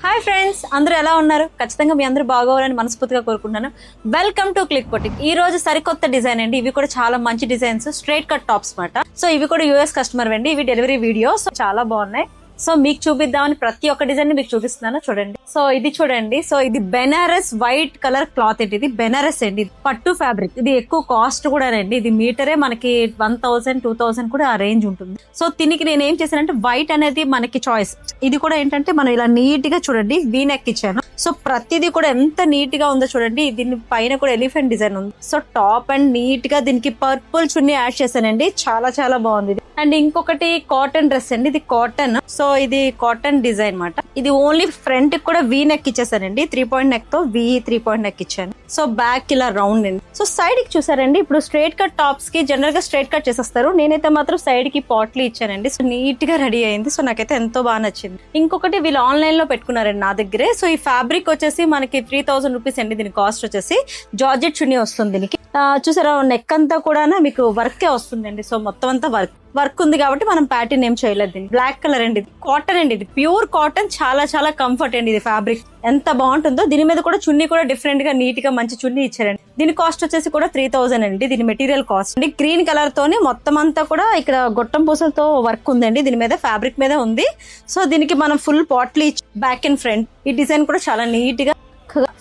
Hi friends, అందరూ ఎలా ఉన్నారు? ఖచ్చితంగా మీ అందరూ బాగోవాలని మనస్ఫూర్తిగా కోరుకుంటున్నాను. Welcome to click boutique. ఈ రోజు సరికొత్త డిజైన్ అండి. ఇవి కూడా చాలా మంచి డిజైన్స్, స్ట్రైట్ కట్ టాప్స్ మాట. సో ఇవి కూడా యూఎస్ కస్టమర్ అండి. ఇవి డెలివరీ వీడియో. సో చాలా బాగున్నాయి. సో మీకు చూపిద్దామని ప్రతి ఒక్క డిజైన్ మీకు చూపిస్తున్నాను, చూడండి. సో ఇది చూడండి. సో ఇది బెనారస్ వైట్ కలర్ క్లాత్ అండి. ఇది బెనారస్ అండి, పట్టు ఫ్యాబ్రిక్. ఇది ఎక్కువ కాస్ట్ కూడా అండి. ఇది మీటరే మనకి 1000 2000 కూడా ఆ రేంజ్ ఉంటుంది. సో దీనికి నేను ఏం చేశానంటే వైట్ అనేది మనకి చాయిస్. ఇది కూడా ఏంటంటే మనం ఇలా నీట్ గా చూడండి వీ నెక్ ఇచ్చాను. సో ప్రతిదీ కూడా ఎంత నీట్ గా ఉందో చూడండి. దీని పైన కూడా ఎలిఫెంట్ డిజైన్ ఉంది. సో టాప్ అండ్ నీట్ గా దీనికి పర్పుల్ చున్నీ యాడ్ చేశానండి. చాలా చాలా బాగుంది. అండ్ ఇంకొకటి కాటన్ డ్రెస్ అండి. ఇది కాటన్. సో ఇది కాటన్ డిజైన్ మాట. ఇది ఓన్లీ ఫ్రంట్ కూడా వీ నెక్ ఇచ్చేసానండి. 3 పాయింట్ నెక్ తో 3 పాయింట్ నెక్ ఇచ్చాను. సో బ్యాక్ ఇలా రౌండ్ అండి. సో సైడ్ కి చూసారండి, ఇప్పుడు స్ట్రైట్ కట్ టాప్స్ కి జనరల్ గా స్ట్రైట్ కట్ చేసేస్తారు. నేనైతే మాత్రం సైడ్ కి పాట్లు ఇచ్చానండి. సో నీట్ గా రెడీ అయింది. సో నాకైతే ఎంతో బాగా నచ్చింది. ఇంకొకటి వీళ్ళు ఆన్లైన్ లో పెట్టుకున్నారండి నా దగ్గరే. సో ఈ ఫ్యాబ్రిక్ వచ్చేసి మనకి 3000 రూపీస్ అండి. దీని కాస్ట్ వచ్చేసి జార్జెట్ చున్నీ వస్తుంది దీనికి. చూసారా, నెక్ అంతా కూడా మీకు వర్కే వస్తుందండి. సో మొత్తం అంతా వర్క్ ఉంది కాబట్టి మనం ప్యాటర్న్ ఏం చేయలేదు. దీన్ని బ్లాక్ కలర్ అండి. ఇది కాటన్ అండి. ఇది ప్యూర్ కాటన్. చాలా చాలా కంఫర్ట్ అండి. ఇది ఫ్యాబ్రిక్ ఎంత బాగుంటుందో. దీని మీద కూడా చున్నీ కూడా డిఫరెంట్ గా నీట్ గా మంచి చున్నీ ఇచ్చారండి. దీని కాస్ట్ వచ్చేసి కూడా 3000 అండి. దీని మెటీరియల్ కాస్ట్ అండి. గ్రీన్ కలర్ తోని మొత్తం అంతా కూడా ఇక్కడ గొట్టం పూసలతో వర్క్ ఉందండి. దీని మీద ఫ్యాబ్రిక్ మీద ఉంది. సో దీనికి మనం full potli back and front. ఈ డిజైన్ కూడా చాలా నీట్ గా,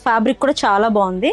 ఫ్యాబ్రిక్ కూడా చాలా బాగుంది.